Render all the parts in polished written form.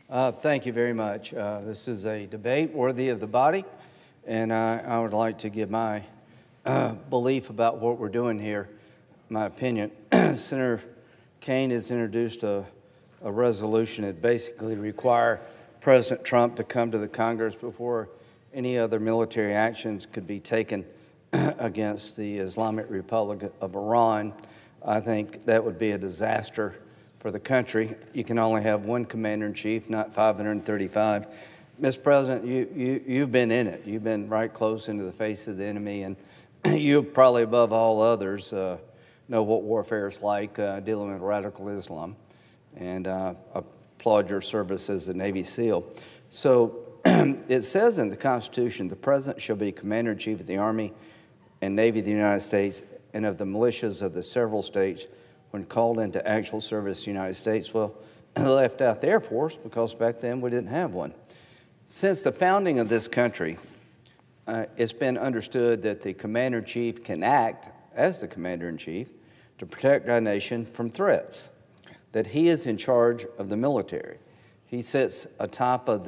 Thank you very much. This is a debate worthy of the body, and I would like to give my belief about what we're doing here, my opinion. Senator Kaine has introduced a resolution that basically require President Trump to come to the Congress before any other military actions could be taken against the Islamic Republic of Iran. I think that would be a disaster for the country. You can only have one commander-in-chief, not 535. Mr. President, you've been in it. You've been right close into the face of the enemy, and you probably above all others know what warfare is like dealing with radical Islam, and applaud your service as a Navy SEAL. So it says in the Constitution, the President shall be Commander-in-Chief of the Army and Navy of the United States and of the militias of the several states when called into actual service in the United States. Well, they left out the Air Force because back then we didn't have one. Since the founding of this country, it's been understood that the Commander-in-Chief can act as the Commander-in-Chief to protect our nation from threats, that he is in charge of the military. He sits atop of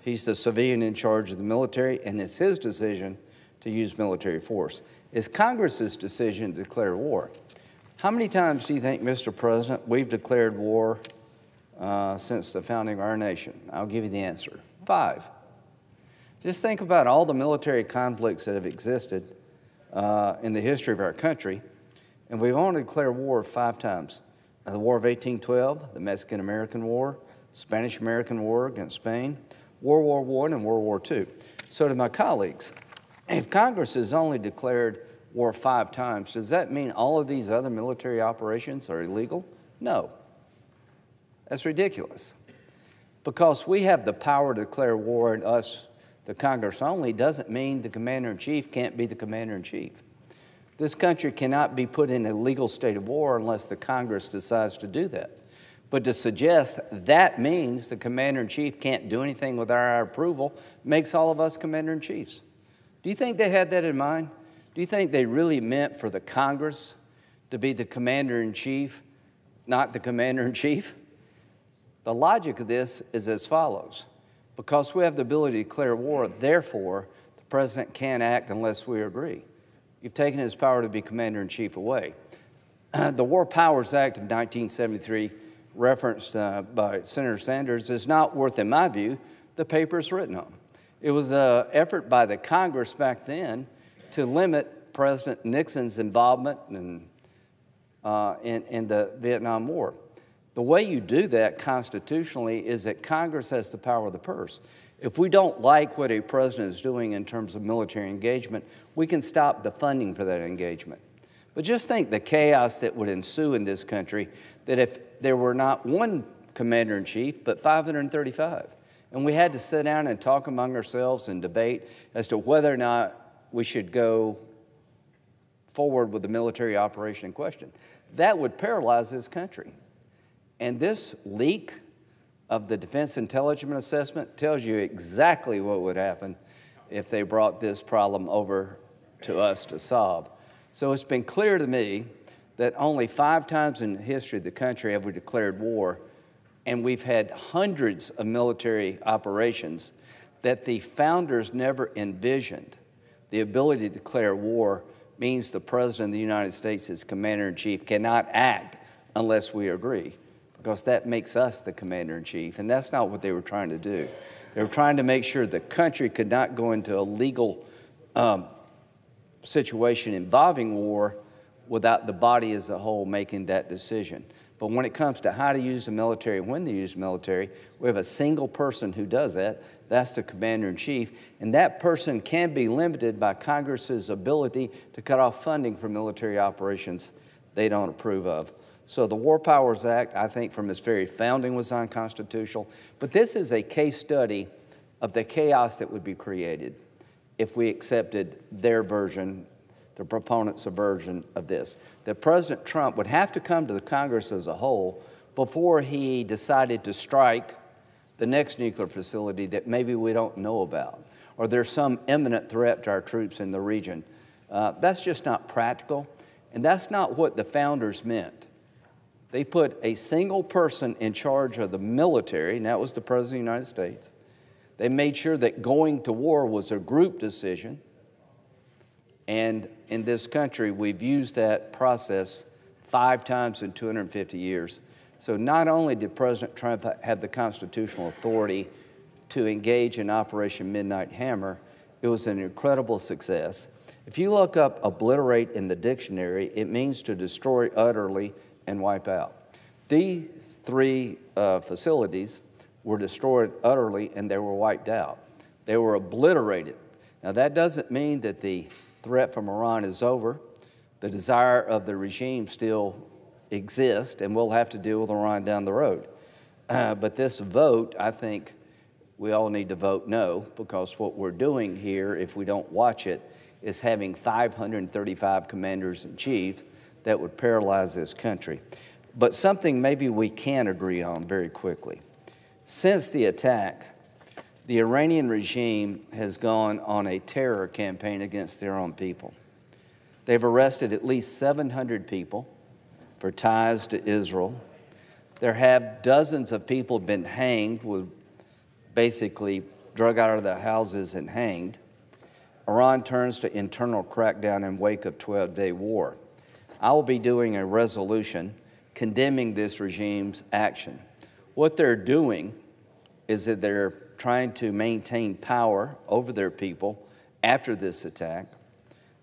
he's the civilian in charge of the military, and it's his decision to use military force. It's Congress's decision to declare war. How many times do you think, Mr. President, we've declared war since the founding of our nation? I'll give you the answer. 5. Just think about all the military conflicts that have existed in the history of our country, and we've only declared war 5 times. The War of 1812, the Mexican-American War, Spanish-American War against Spain, World War I and World War II. So to my colleagues, if Congress has only declared war 5 times, does that mean all of these other military operations are illegal? No. That's ridiculous. Because we have the power to declare war, and us, the Congress only, doesn't mean the Commander-in-Chief can't be the Commander-in-Chief. This country cannot be put in a legal state of war unless the Congress decides to do that. But to suggest that means the Commander-in-Chief can't do anything without our approval makes all of us Commander-in-Chiefs. Do you think they had that in mind? Do you think they really meant for the Congress to be the Commander-in-Chief, not the Commander-in-Chief? The logic of this is as follows. Because we have the ability to declare war, therefore, the President can't act unless we agree. You've taken his power to be Commander-in-Chief away. The War Powers Act of 1973, referenced by Senator Sanders, is not worth, in my view, the paper it's written on. It was an effort by the Congress back then to limit President Nixon's involvement in the Vietnam War. The way you do that constitutionally is that Congress has the power of the purse. If we don't like what a president is doing in terms of military engagement, we can stop the funding for that engagement. But just think the chaos that would ensue in this country, that if there were not one commander-in-chief, but 535, and we had to sit down and talk among ourselves and debate as to whether or not we should go forward with the military operation in question. That would paralyze this country. And this leak of the Defense Intelligence Assessment tells you exactly what would happen if they brought this problem over to us to solve. So it's been clear to me that only 5 times in the history of the country have we declared war, and we've had hundreds of military operations that the founders never envisioned. The ability to declare war means the President of the United States, as Commander-in-Chief, cannot act unless we agree, because that makes us the Commander-in-Chief, and that's not what they were trying to do. They were trying to make sure the country could not go into a legal situation involving war without the body as a whole making that decision. But when it comes to how to use the military, when to use the military, we have a single person who does that. That's the Commander-in-Chief, and that person can be limited by Congress's ability to cut off funding for military operations they don't approve of. So the War Powers Act, I think from its very founding, was unconstitutional. But this is a case study of the chaos that would be created if we accepted their version, the proponents' version of this. That President Trump would have to come to the Congress as a whole before he decided to strike the next nuclear facility that maybe we don't know about, or there's some imminent threat to our troops in the region. That's just not practical, and that's not what the founders meant. They put a single person in charge of the military, and that was the President of the United States. They made sure that going to war was a group decision. And in this country, we've used that process 5 times in 250 years. So not only did President Trump have the constitutional authority to engage in Operation Midnight Hammer, it was an incredible success. If you look up obliterate in the dictionary, it means to destroy utterly and wipe out. These 3 facilities were destroyed utterly and they were wiped out. They were obliterated. Now that doesn't mean that the threat from Iran is over. The desire of the regime still exists, and we'll have to deal with Iran down the road. But this vote, I think we all need to vote no, because what we're doing here, if we don't watch it, is having 535 commanders in chief that would paralyze this country. But something maybe we can agree on very quickly. Since the attack, the Iranian regime has gone on a terror campaign against their own people. They've arrested at least 700 people for ties to Israel. There have dozens of people been hanged, with basically drug out of their houses and hanged. Iran turns to internal crackdown in wake of 12-day war. I will be doing a resolution condemning this regime's action. What they're doing is that they're trying to maintain power over their people after this attack.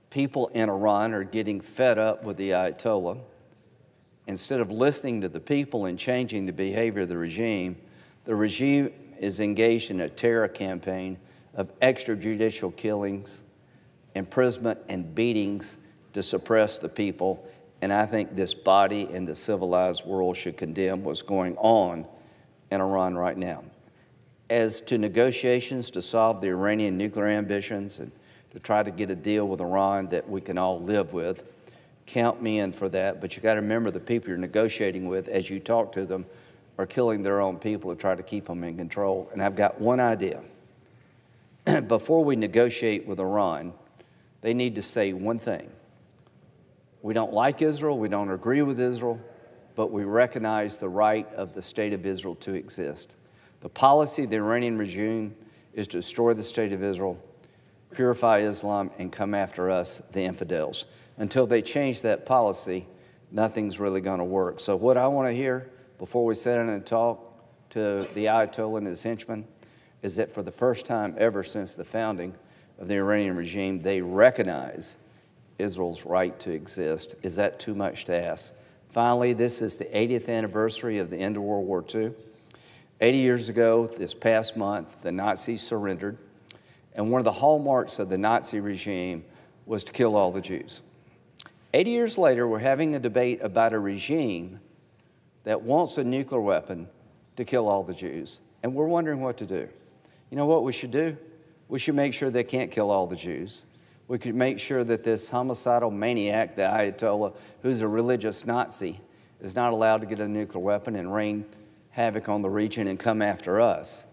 People in Iran are getting fed up with the Ayatollah. Instead of listening to the people and changing the behavior of the regime is engaged in a terror campaign of extrajudicial killings, imprisonment, and beatings to suppress the people. And I think this body and the civilized world should condemn what's going on in Iran right now. As to negotiations to solve the Iranian nuclear ambitions and to try to get a deal with Iran that we can all live with, count me in for that. But you got to remember, the people you're negotiating with, as you talk to them, are killing their own people to try to keep them in control. And I've got one idea. Before we negotiate with Iran, they need to say one thing. We don't like Israel, we don't agree with Israel, but we recognize the right of the state of Israel to exist. The policy of the Iranian regime is to destroy the state of Israel, purify Islam, and come after us, the infidels. Until they change that policy, nothing's really going to work. So what I want to hear before we sit down and talk to the Ayatollah and his henchmen is that for the first time ever since the founding of the Iranian regime, they recognize Israel's right to exist. Is that too much to ask? Finally, this is the 80th anniversary of the end of World War II. 80 years ago, this past month, the Nazis surrendered, and one of the hallmarks of the Nazi regime was to kill all the Jews. 80 years later, we're having a debate about a regime that wants a nuclear weapon to kill all the Jews, and we're wondering what to do. You know what we should do? We should make sure they can't kill all the Jews. We could make sure that this homicidal maniac, the Ayatollah, who's a religious Nazi, is not allowed to get a nuclear weapon and rain havoc on the region and come after us.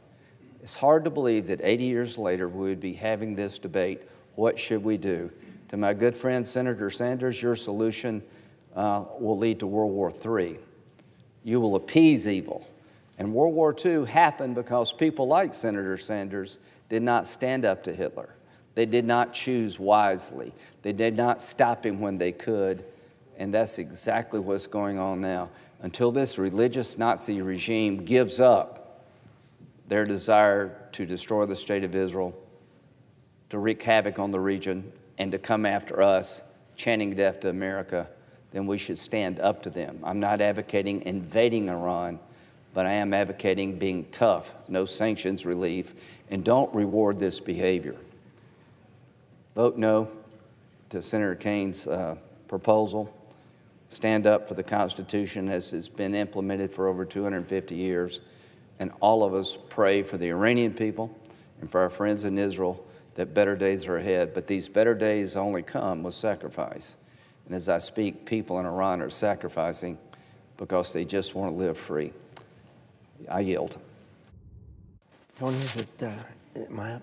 It's hard to believe that 80 years later we would be having this debate. What should we do? To my good friend Senator Sanders, your solution will lead to World War III. You will appease evil. And World War II happened because people like Senator Sanders did not stand up to Hitler. They did not choose wisely. They did not stop him when they could. And that's exactly what's going on now. Until this religious Nazi regime gives up their desire to destroy the state of Israel, to wreak havoc on the region, and to come after us, chanting death to America, then we should stand up to them. I'm not advocating invading Iran, but I am advocating being tough, no sanctions relief, and don't reward this behavior. Vote no to Senator Kaine's proposal. Stand up for the Constitution as it's been implemented for over 250 years. And all of us pray for the Iranian people and for our friends in Israel that better days are ahead. But these better days only come with sacrifice. And as I speak, people in Iran are sacrificing because they just want to live free. I yield. Don't use it, Maya.